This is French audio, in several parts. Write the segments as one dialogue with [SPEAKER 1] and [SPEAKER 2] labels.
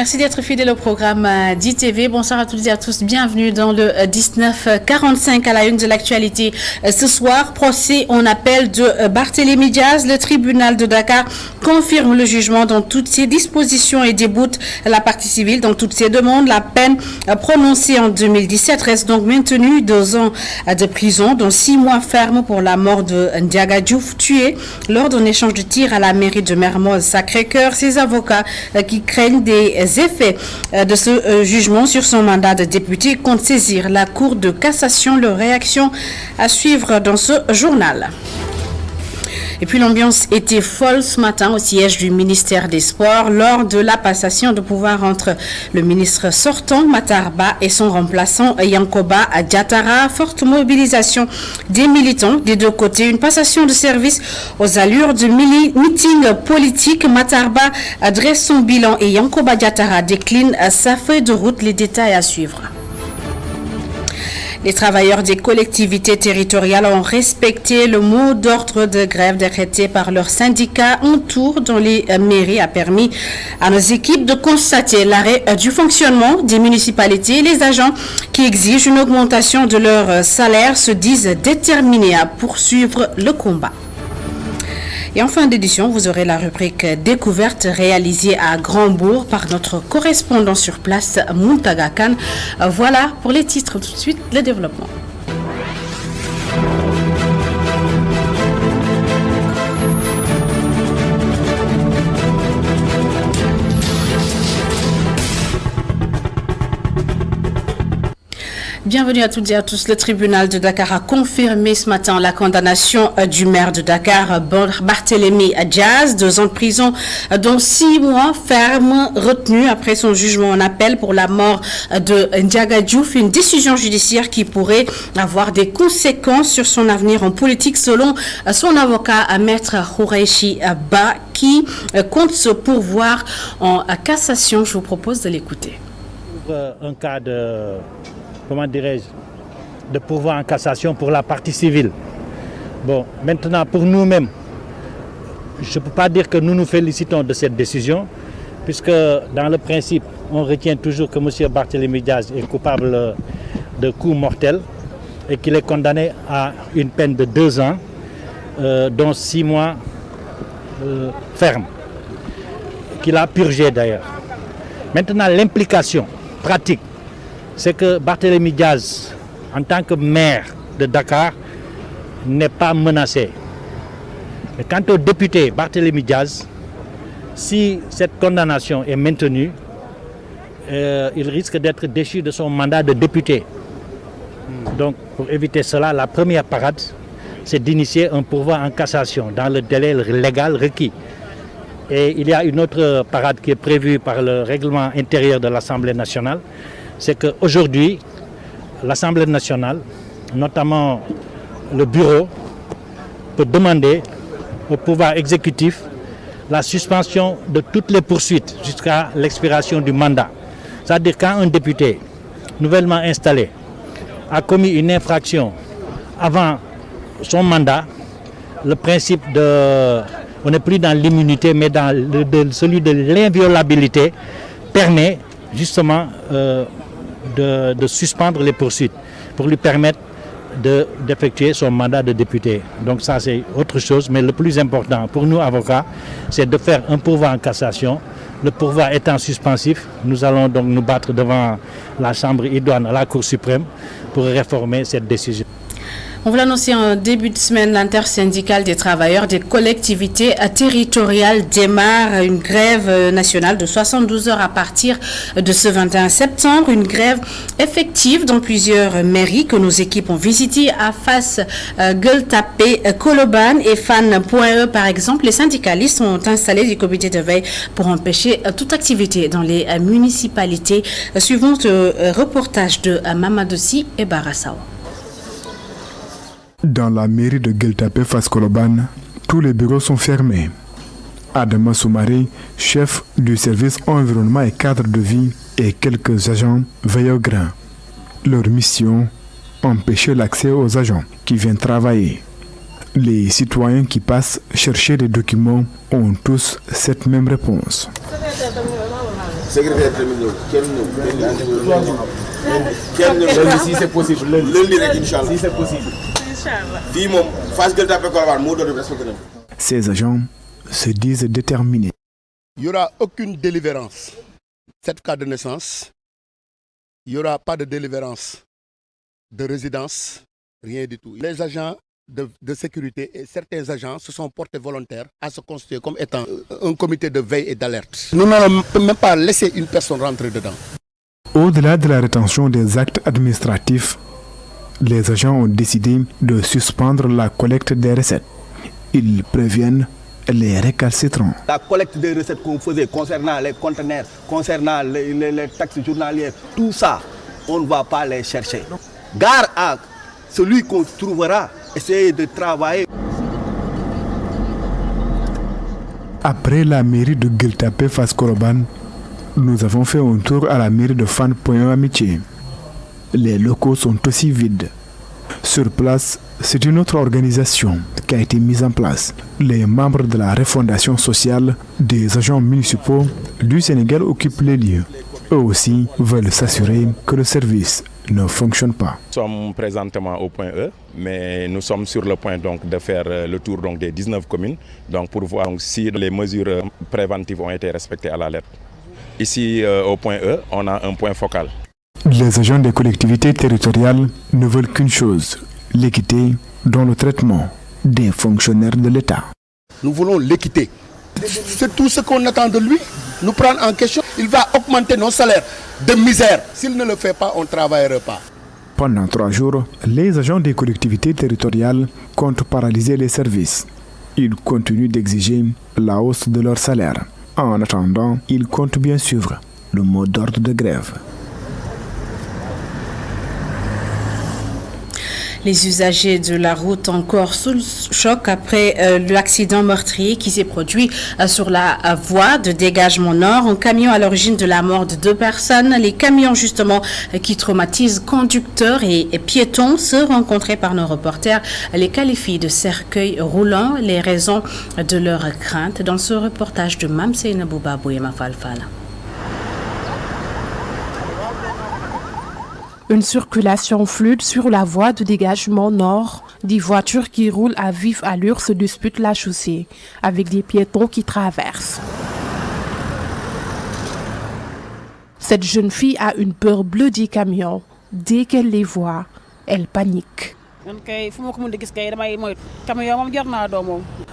[SPEAKER 1] Merci d'être fidèle au programme d'ITV. Bonsoir à toutes et à tous. Bienvenue dans le 1945 à la une de l'actualité. Ce soir, procès en appel de Barthélémy Diaz. Le tribunal de Dakar confirme le jugement dans toutes ses dispositions et déboute la partie civile dans toutes ses demandes. La peine prononcée en 2017 reste donc maintenue, 2 ans de prison, dont 6 mois fermes pour la mort de Ndiaga Diouf, tué lors d'un échange de tirs à la mairie de Mermoz Sacré-Cœur. Ses avocats qui craignent des effets de ce jugement sur son mandat de député comptent saisir la Cour de cassation. Leur réaction à suivre dans ce journal. Et puis l'ambiance était folle ce matin au siège du ministère des Sports lors de la passation de pouvoir entre le ministre sortant Matar Ba et son remplaçant Yankoba Diatara. Forte mobilisation des militants des deux côtés. Une passation de service aux allures de meeting politique. Matar Ba adresse son bilan et Yankoba Diatara décline sa feuille de route. Les détails à suivre. Les travailleurs des collectivités territoriales ont respecté le mot d'ordre de grève décrété par leur syndicat. Un tour dans les mairies a permis à nos équipes de constater l'arrêt du fonctionnement des municipalités. Les agents qui exigent une augmentation de leur salaire se disent déterminés à poursuivre le combat. Et en fin d'édition, vous aurez la rubrique découverte réalisée à Grandbourg par notre correspondant sur place, Muntaga Khan. Voilà pour les titres. Tout de suite, le développement. Bienvenue à toutes et à tous. Le tribunal de Dakar a confirmé ce matin la condamnation du maire de Dakar, Barthélémy Diaz, 2 ans de prison, dont 6 mois fermes retenus après son jugement en appel pour la mort de Ndiaga Diouf. Une décision judiciaire qui pourrait avoir des conséquences sur son avenir en politique, selon son avocat, Maître Khoureyssi Ba, qui compte se pourvoir en cassation. Je vous propose de l'écouter.
[SPEAKER 2] Un cas de pourvoi en cassation pour la partie civile. Bon, maintenant, pour nous-mêmes, je ne peux pas dire que nous nous félicitons de cette décision, puisque dans le principe, on retient toujours que M. Barthélémy Diaz est coupable de coups mortels et qu'il est condamné à une peine de 2 ans, dont 6 mois ferme, qu'il a purgé d'ailleurs. Maintenant, l'implication pratique, c'est que Barthélémy Diaz, en tant que maire de Dakar, n'est pas menacé. Mais quant au député Barthélémy Diaz, si cette condamnation est maintenue, il risque d'être déchu de son mandat de député. Donc, pour éviter cela, la première parade, c'est d'initier un pourvoi en cassation dans le délai légal requis. Et il y a une autre parade qui est prévue par le règlement intérieur de l'Assemblée nationale. C'est qu'aujourd'hui, l'Assemblée nationale, notamment le bureau, peut demander au pouvoir exécutif la suspension de toutes les poursuites jusqu'à l'expiration du mandat. C'est-à-dire quand un député nouvellement installé a commis une infraction avant son mandat, le principe de... On n'est plus dans l'immunité, mais dans celui de l'inviolabilité permet justement de suspendre les poursuites pour lui permettre d'effectuer son mandat de député. Donc ça c'est autre chose, mais le plus important pour nous avocats, c'est de faire un pourvoi en cassation. Le pourvoi étant suspensif, nous allons donc nous battre devant la Chambre idoine à la Cour suprême pour réformer cette décision.
[SPEAKER 1] On vous l'annoncer en début de semaine, l'intersyndicale des travailleurs des collectivités territoriales démarre une grève nationale de 72 heures à partir de ce 21 septembre. Une grève effective dans plusieurs mairies que nos équipes ont visitées à Fass, Gueule Tapée, Colobane et Fan.e par exemple. Les syndicalistes ont installé des comités de veille pour empêcher toute activité dans les municipalités. Suivons ce reportage de Mamadossi et Barassao.
[SPEAKER 3] Dans la mairie de Gueule Tapée, Fass Colobane, tous les bureaux sont fermés. Adama Soumari, chef du service environnement et cadre de vie, et quelques agents veillent au grain. Leur mission, empêcher l'accès aux agents qui viennent travailler. Les citoyens qui passent chercher des documents ont tous cette même réponse.
[SPEAKER 4] secrétaire terminal si c'est possible lundi rek inchallah si c'est possible fii moom Fass Gueule Tapée Colobane moo doon respecté na.
[SPEAKER 3] Ces agents se disent déterminés.
[SPEAKER 5] Il n'y aura aucune délivrance. Certificat de naissance, il n'y aura pas de délivrance de résidence, rien du tout. Les agents de sécurité et certains agents se sont portés volontaires à se constituer comme étant un comité de veille et d'alerte. Nous n'allons même pas laisser une personne rentrer dedans.
[SPEAKER 3] Au-delà de la rétention des actes administratifs, les agents ont décidé de suspendre la collecte des recettes. Ils préviennent les récalcitrants.
[SPEAKER 6] La collecte des recettes qu'on faisait concernant les conteneurs, concernant les taxes journalières, tout ça, on ne va pas les chercher. Gare à celui qu'on trouvera, essayer de travailler.
[SPEAKER 3] Après la mairie de Gueule Tapée Fass Colobane, nous avons fait un tour à la mairie de Fann Point E Amitié. Les locaux sont aussi vides. Sur place, c'est une autre organisation qui a été mise en place. Les membres de la refondation sociale des agents municipaux du Sénégal occupent les lieux. Eux aussi veulent s'assurer que le service ne fonctionne pas.
[SPEAKER 7] Nous sommes présentement au point E, mais nous sommes sur le point donc, de faire le tour donc, des 19 communes donc, pour voir donc, si les mesures préventives ont été respectées à la lettre. Ici, au point E, on a un point focal.
[SPEAKER 3] Les agents des collectivités territoriales ne veulent qu'une chose, l'équité dans le traitement des fonctionnaires de l'État.
[SPEAKER 5] Nous voulons l'équité. C'est tout ce qu'on attend de lui. Nous prendre en question, il va augmenter nos salaires de misère. S'il ne le fait pas, on ne travaillera pas.
[SPEAKER 3] Pendant 3 jours, les agents des collectivités territoriales comptent paralyser les services. Ils continuent d'exiger la hausse de leur salaire. En attendant, ils comptent bien suivre le mot d'ordre de grève.
[SPEAKER 1] Les usagers de la route encore sous le choc après l'accident meurtrier qui s'est produit sur la voie de dégagement nord. Un camion à l'origine de la mort de 2 personnes. Les camions justement qui traumatisent conducteurs et piétons se rencontraient par nos reporters. Les qualifient de cercueil roulant. Les raisons de leur crainte dans ce reportage de Mam Seynabou Babou et Mafalfala.
[SPEAKER 8] Une circulation fluide sur la voie de dégagement nord. Des voitures qui roulent à vive allure se disputent la chaussée, avec des piétons qui traversent. Cette jeune fille a une peur bleue des camions. Dès qu'elle les voit, elle panique.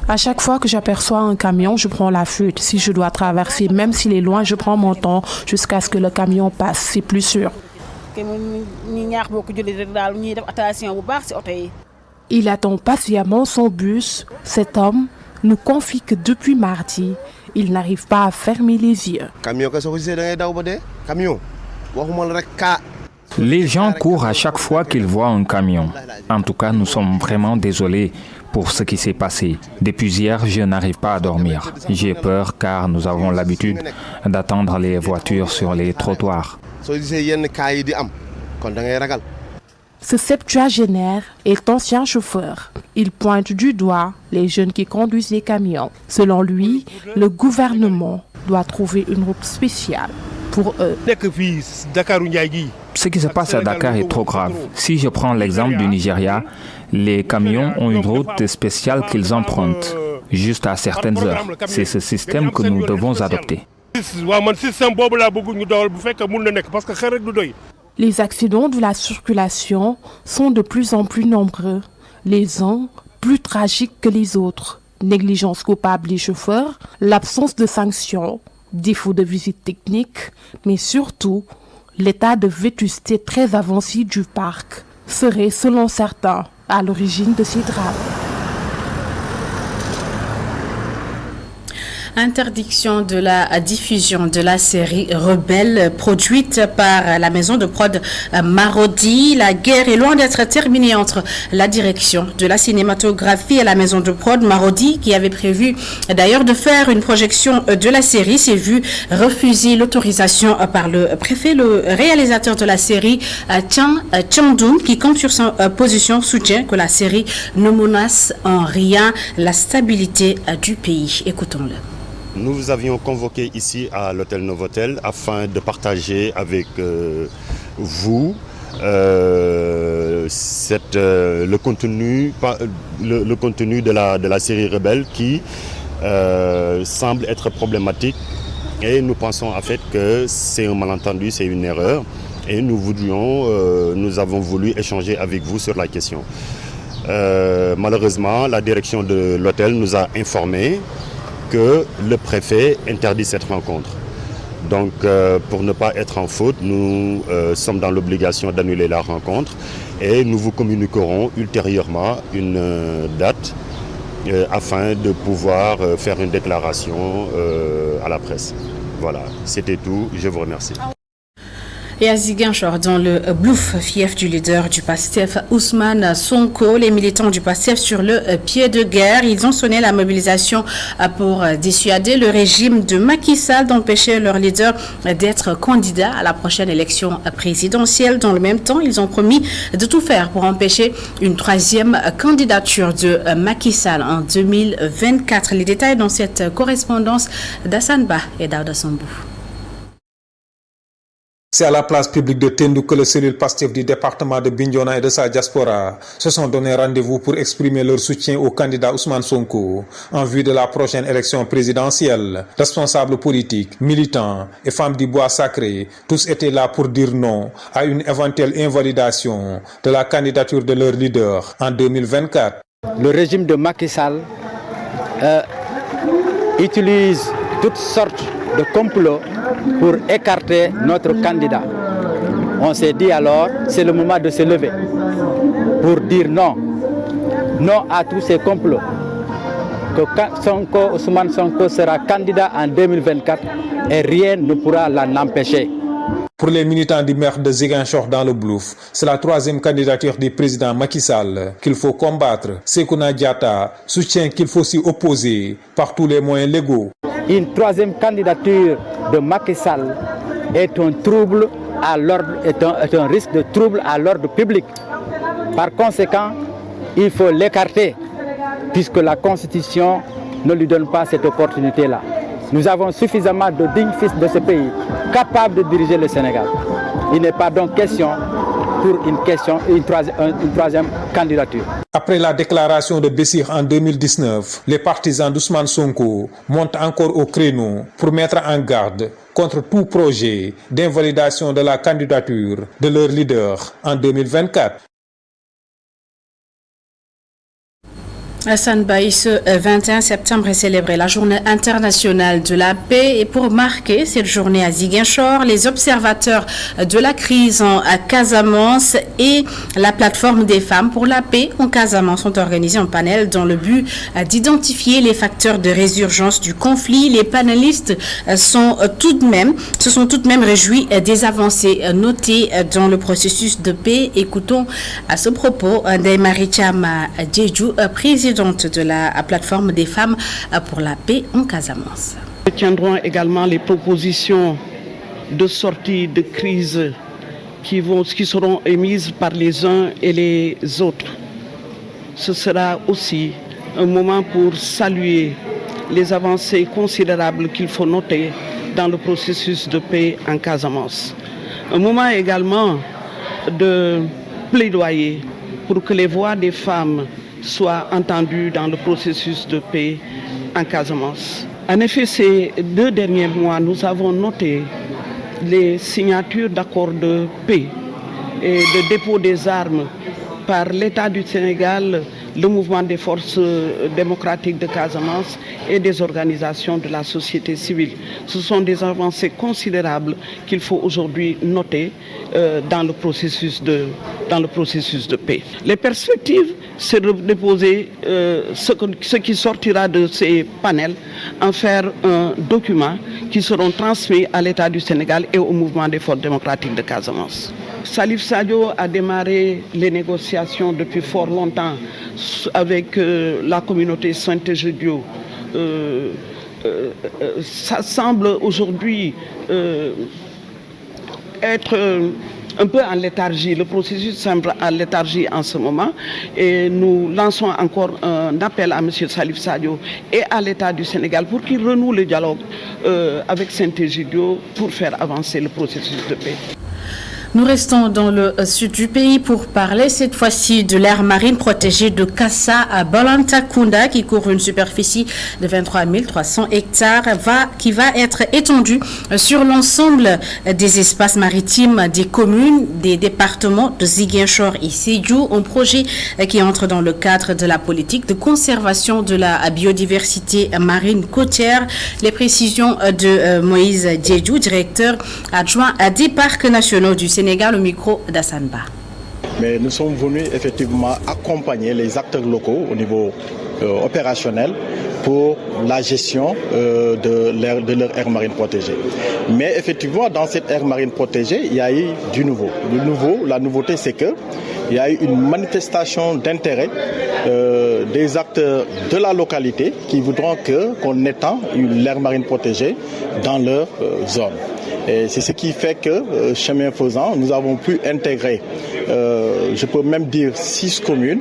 [SPEAKER 8] À chaque fois que j'aperçois un camion, je prends la fuite. Si je dois traverser, même s'il est loin, je prends mon temps jusqu'à ce que le camion passe. C'est plus sûr. Il attend patiemment son bus. Cet homme nous confie que depuis mardi, il n'arrive pas à fermer les yeux.
[SPEAKER 9] Les gens courent à chaque fois qu'ils voient un camion. En tout cas, nous sommes vraiment désolés pour ce qui s'est passé. Depuis hier, je n'arrive pas à dormir. J'ai peur car nous avons l'habitude d'attendre les voitures sur les trottoirs.
[SPEAKER 8] Ce septuagénaire est ancien chauffeur. Il pointe du doigt les jeunes qui conduisent les camions. Selon lui, le gouvernement doit trouver une route spéciale pour eux.
[SPEAKER 9] Ce qui se passe à Dakar est trop grave. Si je prends l'exemple du Nigeria, les camions ont une route spéciale qu'ils empruntent, juste à certaines heures. C'est ce système que nous devons adopter.
[SPEAKER 8] Les accidents de la circulation sont de plus en plus nombreux, les uns plus tragiques que les autres. Négligence coupable des chauffeurs, l'absence de sanctions, défaut de visite technique, mais surtout l'état de vétusté très avancé du parc serait, selon certains, à l'origine de ces drames.
[SPEAKER 1] Interdiction de la diffusion de la série Rebelle produite par la maison de prod Marodi. La guerre est loin d'être terminée entre la direction de la cinématographie et la maison de prod Marodi, qui avait prévu d'ailleurs de faire une projection de la série, s'est vu refuser l'autorisation par le préfet. Le réalisateur de la série, Tchandoum, qui compte sur sa position, soutient que la série ne menace en rien la stabilité du pays. Écoutons-le.
[SPEAKER 10] Nous vous avions convoqué ici à l'hôtel Novotel afin de partager avec vous le contenu de la série Rebelle qui semble être problématique, et nous pensons en fait que c'est un malentendu, c'est une erreur, et nous avons voulu échanger avec vous sur la question. Malheureusement, la direction de l'hôtel nous a informé que le préfet interdit cette rencontre. Donc, pour ne pas être en faute, nous sommes dans l'obligation d'annuler la rencontre et nous vous communiquerons ultérieurement une date afin de pouvoir faire une déclaration à la presse. Voilà, c'était tout. Je vous remercie.
[SPEAKER 1] Et à Ziguinchor, dans le Blouf, fief du leader du PASTEF, Ousmane Sonko, les militants du PASTEF sur le pied de guerre, ils ont sonné la mobilisation pour dissuader le régime de Macky Sall d'empêcher leur leader d'être candidat à la prochaine élection présidentielle. Dans le même temps, ils ont promis de tout faire pour empêcher une troisième candidature de Macky Sall en 2024. Les détails dans cette correspondance d'Hassan Ba et Daouda Sambou.
[SPEAKER 11] C'est à la place publique de Tendou que les cellules PASTEF du département de Bignona et de sa diaspora se sont donné rendez-vous pour exprimer leur soutien au candidat Ousmane Sonko en vue de la prochaine élection présidentielle. Responsables politiques, militants et femmes du bois sacré, tous étaient là pour dire non à une éventuelle invalidation de la candidature de leur leader en 2024.
[SPEAKER 12] Le régime de Macky Sall utilise toutes sortes de complots pour écarter notre candidat. On s'est dit alors, c'est le moment de se lever pour dire non. Non à tous ces complots. Que Ousmane Sonko sera candidat en 2024 et rien ne pourra l'en empêcher.
[SPEAKER 11] Pour les militants du maire de Ziguinchor dans le Blouf, c'est la troisième candidature du président Macky Sall qu'il faut combattre. Sekouna Diatta soutient qu'il faut s'y opposer par tous les moyens légaux.
[SPEAKER 12] Une troisième candidature de Macky Sall est un trouble à l'ordre, est un risque de trouble à l'ordre public. Par conséquent, il faut l'écarter puisque la Constitution ne lui donne pas cette opportunité-là. Nous avons suffisamment de dignes fils de ce pays capables de diriger le Sénégal. Il n'est pas donc question pour une troisième candidature.
[SPEAKER 11] Après la déclaration de Bessir en 2019, les partisans d'Ousmane Sonko montent encore au créneau pour mettre en garde contre tout projet d'invalidation de la candidature de leur leader en 2024.
[SPEAKER 1] Hassan Baï, ce 21 septembre est célébrée la journée internationale de la paix, et pour marquer cette journée à Ziguinchor, les observateurs de la crise en Casamance et la plateforme des femmes pour la paix en Casamance ont organisé un panel dans le but d'identifier les facteurs de résurgence du conflit. Les panélistes se sont tout de même réjouis des avancées notées dans le processus de paix. Écoutons à ce propos Ndeye-Marie Thiam Diédhiou, présidente de la plateforme des femmes pour la paix en Casamance.
[SPEAKER 13] Nous tiendrons également les propositions de sortie de crise qui seront émises par les uns et les autres. Ce sera aussi un moment pour saluer les avancées considérables qu'il faut noter dans le processus de paix en Casamance. Un moment également de plaidoyer pour que les voix des femmes soient entendues dans le processus de paix en Casamance. En effet, ces 2 derniers mois, nous avons noté les signatures d'accords de paix et de dépôt des armes par l'État du Sénégal, le mouvement des forces démocratiques de Casamance et des organisations de la société civile. Ce sont des avancées considérables qu'il faut aujourd'hui noter dans le processus de paix. Les perspectives, c'est de déposer ce qui sortira de ces panels, en faire un document qui seront transmis à l'État du Sénégal et au mouvement des forces démocratiques de Casamance. Salif Sadio a démarré les négociations depuis fort longtemps avec la communauté Saint-Egidio. Ça semble aujourd'hui être un peu en léthargie. Le processus semble en léthargie en ce moment et nous lançons encore un appel à M. Salif Sadio et à l'État du Sénégal pour qu'il renoue le dialogue avec Saint-Egidio pour faire avancer le processus de paix.
[SPEAKER 1] Nous restons dans le sud du pays pour parler cette fois-ci de l'aire marine protégée de Kassa à Balantakunda qui couvre une superficie de 23 300 hectares qui va être étendue sur l'ensemble des espaces maritimes des communes, des départements de Ziguinchor et Sédhiou, un projet qui entre dans le cadre de la politique de conservation de la biodiversité marine côtière. Les précisions de Moïse Diédhiou, directeur adjoint des parcs nationaux du Sénégal au micro d'Assanba.
[SPEAKER 14] Mais nous sommes venus effectivement accompagner les acteurs locaux au niveau opérationnel pour la gestion de leur aire marine protégée. Mais effectivement, dans cette aire marine protégée, il y a eu du nouveau. La nouveauté, c'est qu'il y a eu une manifestation d'intérêt des acteurs de la localité qui voudront qu'on étend l'aire marine protégée dans leur zone. Et c'est ce qui fait que, chemin faisant, nous avons pu intégrer, je peux même dire 6 communes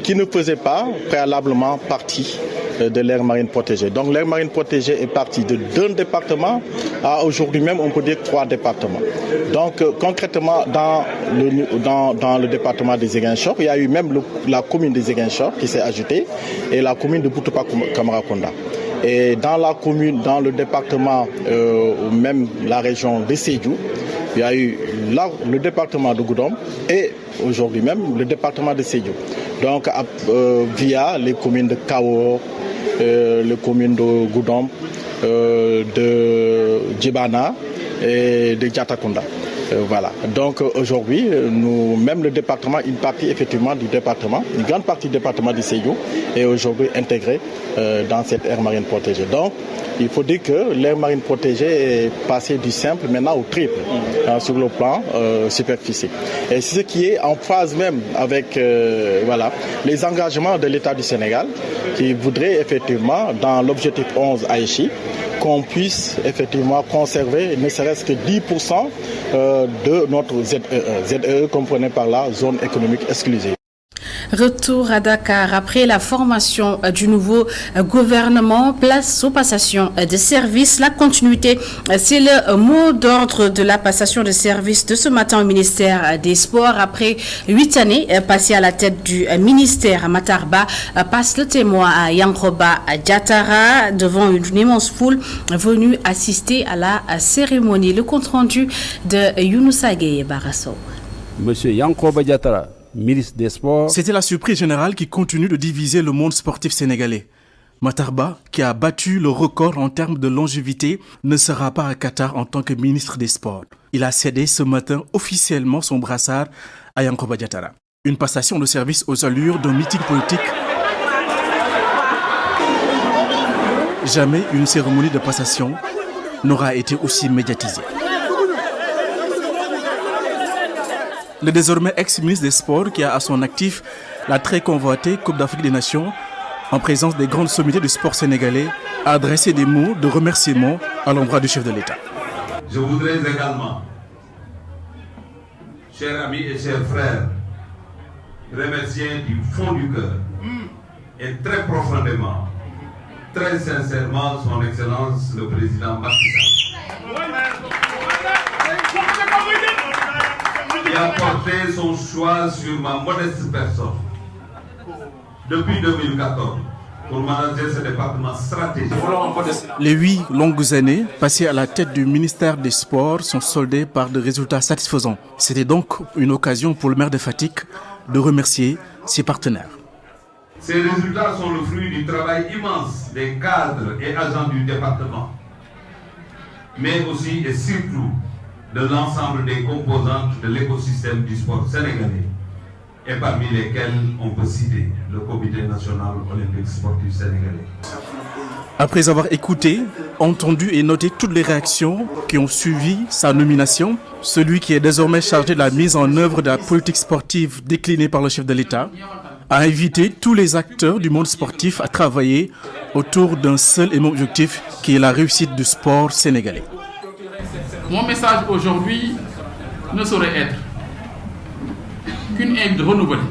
[SPEAKER 14] qui ne faisaient pas préalablement partie de l'aire marine protégée. Donc l'aire marine protégée est partie de 2 départements à aujourd'hui même on peut dire 3 départements. Donc concrètement dans le département des Ziguinchor, il y a eu même la commune des Ziguinchor qui s'est ajoutée et la commune de Boutoupa-Camaraconda. Et dans la commune, dans le département, même la région de Sédhiou, il y a eu le département de Goudomp et aujourd'hui même le département de Sédhiou. Donc via les communes de Kao, les communes de Goudomp, de Djibana et de Djatakunda. Voilà. Donc aujourd'hui, même le département, une partie effectivement du département, une grande partie du département du Sédhiou est aujourd'hui intégrée dans cette aire marine protégée. Donc il faut dire que l'aire marine protégée est passée du simple maintenant au triple sur le plan superficie. Et c'est ce qui est en phase même avec les engagements de l'État du Sénégal qui voudrait effectivement dans l'objectif 11 Aïchi qu'on puisse effectivement conserver ne serait-ce que 10% de notre ZEE. ZEE comprenait par là zone économique exclusive.
[SPEAKER 1] Retour à Dakar après la formation du nouveau gouvernement, place aux passations de services. La continuité, c'est le mot d'ordre de la passation de services de ce matin au ministère des Sports. Après 8 années passées à la tête du ministère, Matarba passe le témoin à Yankhoba Diattara devant une immense foule venue assister à la cérémonie. Le compte rendu de Younousa Gueye Barasso.
[SPEAKER 15] Monsieur Yankhoba Diattara, ministre des Sports.
[SPEAKER 16] C'était la surprise générale qui continue de diviser le monde sportif sénégalais. Matarba, qui a battu le record en termes de longévité, ne sera pas à Qatar en tant que ministre des Sports. Il a cédé ce matin officiellement son brassard à Yankhoba Diattara. Une passation de service aux allures d'un meeting politique. Jamais une cérémonie de passation n'aura été aussi médiatisée. Le désormais ex-ministre des Sports qui a à son actif la très convoitée Coupe d'Afrique des Nations, en présence des grandes sommités du sport sénégalais, a adressé des mots de remerciement à l'endroit du chef de l'État.
[SPEAKER 17] Je voudrais également, chers amis et chers frères, remercier du fond du cœur et très profondément, très sincèrement, son Excellence le Président Macky Sall, qui a porté son choix sur ma modeste personne depuis 2014 pour manager ce département stratégique.
[SPEAKER 16] Les 8 longues années passées à la tête du ministère des Sports sont soldées par des résultats satisfaisants. C'était donc une occasion pour le maire de Fatick de remercier ses partenaires.
[SPEAKER 17] Ces résultats sont le fruit du travail immense des cadres et agents du département, mais aussi et surtout de l'ensemble des composantes de l'écosystème du sport sénégalais, et parmi lesquelles on peut citer le Comité national olympique sportif sénégalais.
[SPEAKER 16] Après avoir écouté, entendu et noté toutes les réactions qui ont suivi sa nomination, celui qui est désormais chargé de la mise en œuvre de la politique sportive déclinée par le chef de l'État a invité tous les acteurs du monde sportif à travailler autour d'un seul et même objectif qui est la réussite du sport sénégalais.
[SPEAKER 18] Mon message aujourd'hui ne saurait être qu'une aide renouvelée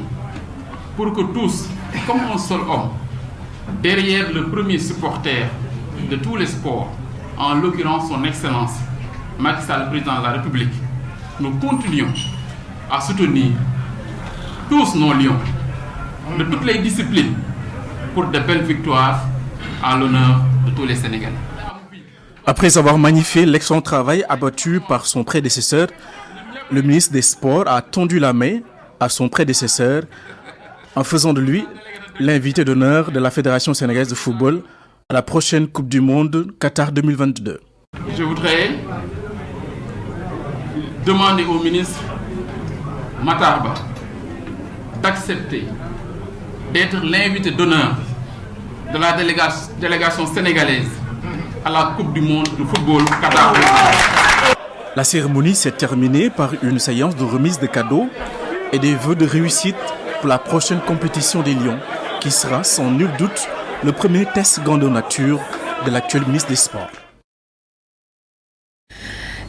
[SPEAKER 18] pour que tous, comme un seul homme, derrière le premier supporter de tous les sports, en l'occurrence son Excellence Macky Sall, président de la République, nous continuons à soutenir tous nos lions de toutes les disciplines pour de belles victoires à l'honneur de tous les Sénégalais.
[SPEAKER 16] Après avoir magnifié l'excellent travail abattu par son prédécesseur, le ministre des Sports a tendu la main à son prédécesseur en faisant de lui l'invité d'honneur de la Fédération sénégalaise de football à la prochaine Coupe du Monde Qatar 2022.
[SPEAKER 18] Je voudrais demander au ministre Matarba d'accepter d'être l'invité d'honneur de la délégation sénégalaise à la Coupe du Monde de football Qatar.
[SPEAKER 16] La cérémonie s'est terminée par une séance de remise de cadeaux et des vœux de réussite pour la prochaine compétition des Lions, qui sera sans nul doute le premier test grandeur nature de l'actuel ministre des Sports.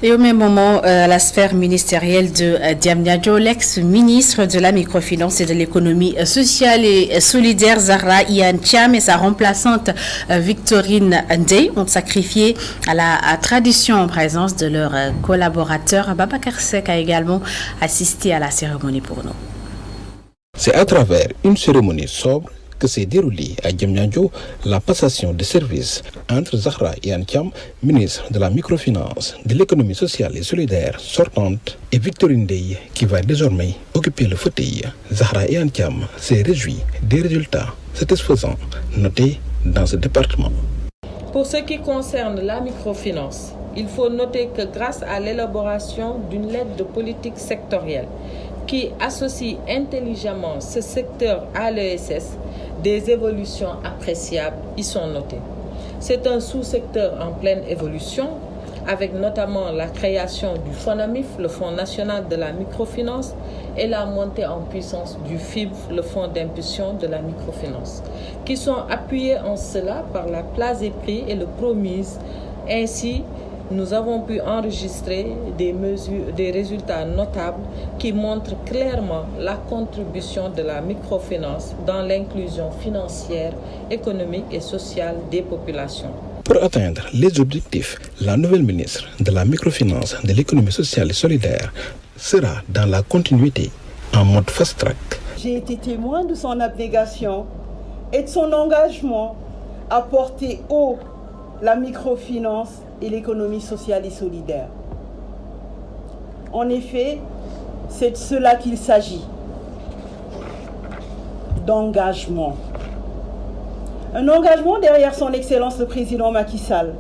[SPEAKER 1] Et au même moment, la sphère ministérielle de Diamniadio, l'ex-ministre de la microfinance et de l'économie sociale et solidaire Zahra Iyane Thiam et sa remplaçante Victorine Ndeye ont sacrifié à la tradition en présence de leur collaborateur. Babacar Seck a également assisté à la cérémonie pour nous.
[SPEAKER 19] C'est à travers une cérémonie sobre que s'est déroulée à Diamniadio la passation de service entre Zahra Iyane Thiam, ministre de la microfinance, de l'économie sociale et solidaire sortante, et Victorine Ndeye, qui va désormais occuper le fauteuil. Zahra Iyane Thiam s'est réjoui des résultats satisfaisants notés dans ce département.
[SPEAKER 20] Pour ce qui concerne la microfinance, il faut noter que grâce à l'élaboration d'une lettre de politique sectorielle qui associe intelligemment ce secteur à l'ESS, des évolutions appréciables y sont notées. C'est un sous-secteur en pleine évolution, avec notamment la création du FONAMIF, le Fonds national de la microfinance, et la montée en puissance du FIB, le Fonds d'impulsion de la microfinance, qui sont appuyés en cela par la place des prix et le Promise. Ainsi, nous avons pu enregistrer des résultats notables qui montrent clairement la contribution de la microfinance dans l'inclusion financière, économique et sociale des populations.
[SPEAKER 19] Pour atteindre les objectifs, la nouvelle ministre de la microfinance, de l'économie sociale et solidaire sera dans la continuité en mode fast-track.
[SPEAKER 21] J'ai été témoin de son abnégation et de son engagement à porter haut la microfinance et l'économie sociale et solidaire. En effet, c'est de cela qu'il s'agit, d'engagement. Un engagement derrière son Excellence le Président Macky Sall,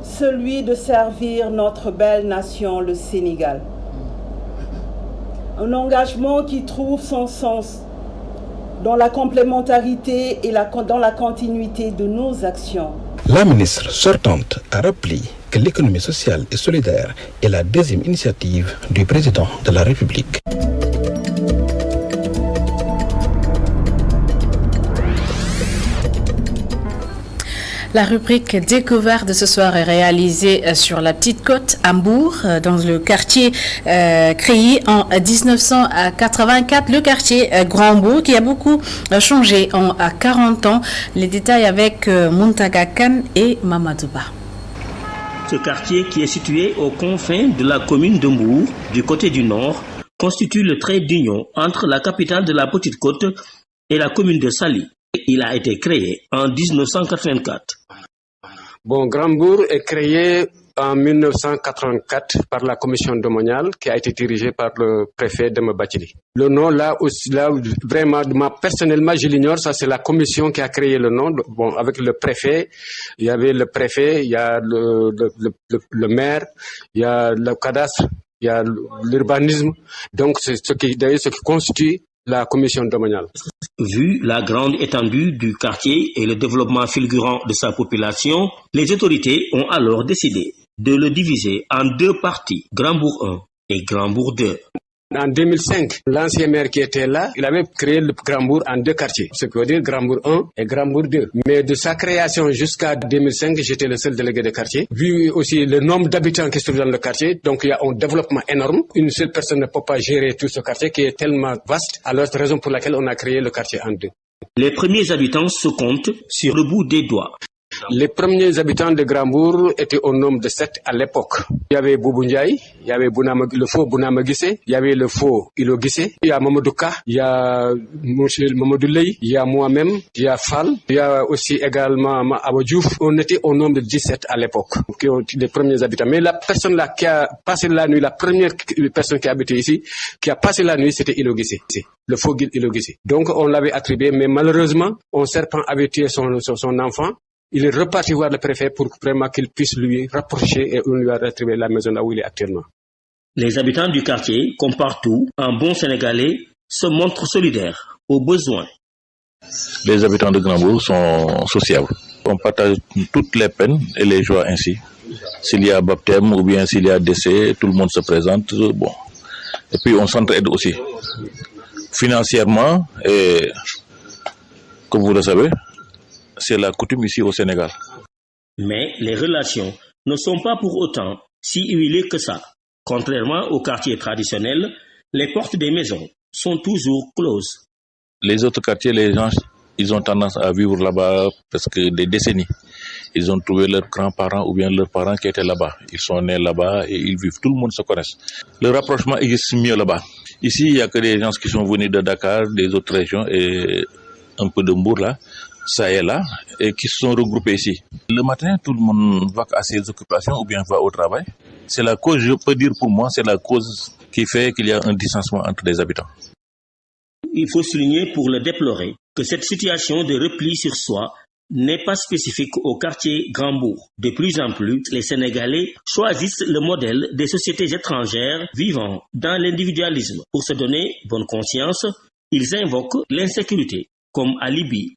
[SPEAKER 21] celui de servir notre belle nation, le Sénégal. Un engagement qui trouve son sens dans la complémentarité et dans la continuité de nos actions.
[SPEAKER 19] La ministre sortante a rappelé que l'économie sociale et solidaire est la deuxième initiative du président de la République.
[SPEAKER 1] La rubrique découverte de ce soir est réalisée sur la Petite Côte, à Hambourg, dans le quartier créé en 1984, le quartier Grand-Bourg, qui a beaucoup changé en 40 ans. Les détails avec Muntaga Khan et Mamadouba.
[SPEAKER 22] Ce quartier, qui est situé aux confins de la commune de Mbour, du côté du nord, constitue le trait d'union entre la capitale de la Petite Côte et la commune de Saly. Il a été créé en 1984.
[SPEAKER 23] Bon, Grand-Bourg est créé en 1984 par la commission domaniale qui a été dirigée par le préfet Demba Bathily. Le nom, là, vraiment, personnellement, je l'ignore. Ça, c'est la commission qui a créé le nom. Bon, avec le préfet, il y avait le préfet, il y a le maire, il y a le cadastre, il y a l'urbanisme. Donc, c'est ce qui constitue la commission domaniale.
[SPEAKER 22] Vu la grande étendue du quartier et le développement fulgurant de sa population, les autorités ont alors décidé de le diviser en deux parties, Grand-Bourg 1 et Grand-Bourg 2.
[SPEAKER 23] En 2005, l'ancien maire qui était là, il avait créé le Grand-Bourg en 2 quartiers, ce qui veut dire Grand-Bourg 1 et Grand-Bourg 2. Mais de sa création jusqu'à 2005, j'étais le seul délégué de quartier. Vu aussi le nombre d'habitants qui se trouvent dans le quartier, donc il y a un développement énorme. Une seule personne ne peut pas gérer tout ce quartier qui est tellement vaste. Alors c'est la raison pour laquelle on a créé le quartier en 2.
[SPEAKER 22] Les premiers habitants se comptent sur le bout des doigts.
[SPEAKER 23] Les premiers habitants de Grand-Bourg étaient au nombre de 7 à l'époque. Il y avait Boubou Ndiaye, il y avait le faux Bounama Guissé, il y avait le faux Ilo Guissé, il y a Mamadou Ka, il y a Monsieur Mamadou Ley, il y a moi-même, il y a Fall, il y a aussi également Abo Diouf. On était au nombre de 17 à l'époque, qui ont été les premiers habitants. Mais la personne là qui a passé la nuit, la première personne qui a habité ici, qui a passé la nuit, c'était Ilo Guissé, le faux Ilo Guissé. Donc on l'avait attribué, mais malheureusement, un serpent avait tué son enfant. Il est reparti voir le préfet pour vraiment qu'il puisse lui rapprocher et on lui a attribué la maison là où il est actuellement.
[SPEAKER 22] Les habitants du quartier, comme partout, en bon Sénégalais, se montrent solidaires aux besoins.
[SPEAKER 2] Les habitants de Grand-Bourg sont sociables. On partage toutes les peines et les joies ainsi. S'il y a baptême ou bien s'il y a décès, tout le monde se présente. Bon. Et puis on s'entraide aussi. Financièrement, et comme vous le savez, c'est la coutume ici au Sénégal.
[SPEAKER 22] Mais les relations ne sont pas pour autant si huilées que ça. Contrairement au quartier traditionnel, les portes des maisons sont toujours closes.
[SPEAKER 2] Les autres quartiers, les gens, ils ont tendance à vivre là-bas presque des décennies. Ils ont trouvé leurs grands-parents ou bien leurs parents qui étaient là-bas. Ils sont nés là-bas et ils vivent. Tout le monde se connaît. Le rapprochement existe mieux là-bas. Ici, il n'y a que des gens qui sont venus de Dakar, des autres régions et un peu de Mbour là. Ça et là, et qui se sont regroupés ici. Le matin, tout le monde va à ses occupations ou bien va au travail. C'est la cause, je peux dire pour moi, c'est la cause qui fait qu'il y a un distancement entre les habitants.
[SPEAKER 22] Il faut souligner pour le déplorer que cette situation de repli sur soi n'est pas spécifique au quartier Grand-Bourg. De plus en plus, les Sénégalais choisissent le modèle des sociétés étrangères vivant dans l'individualisme. Pour se donner bonne conscience, ils invoquent l'insécurité comme alibi.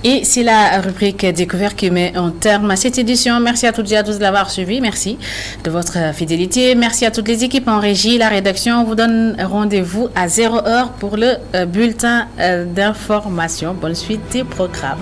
[SPEAKER 1] Et c'est la rubrique découverte qui met un terme à cette édition. Merci à toutes et à tous de l'avoir suivi. Merci de votre fidélité. Merci à toutes les équipes en régie, la rédaction. On vous donne rendez-vous à 0h pour le bulletin d'information. Bonne suite des programmes.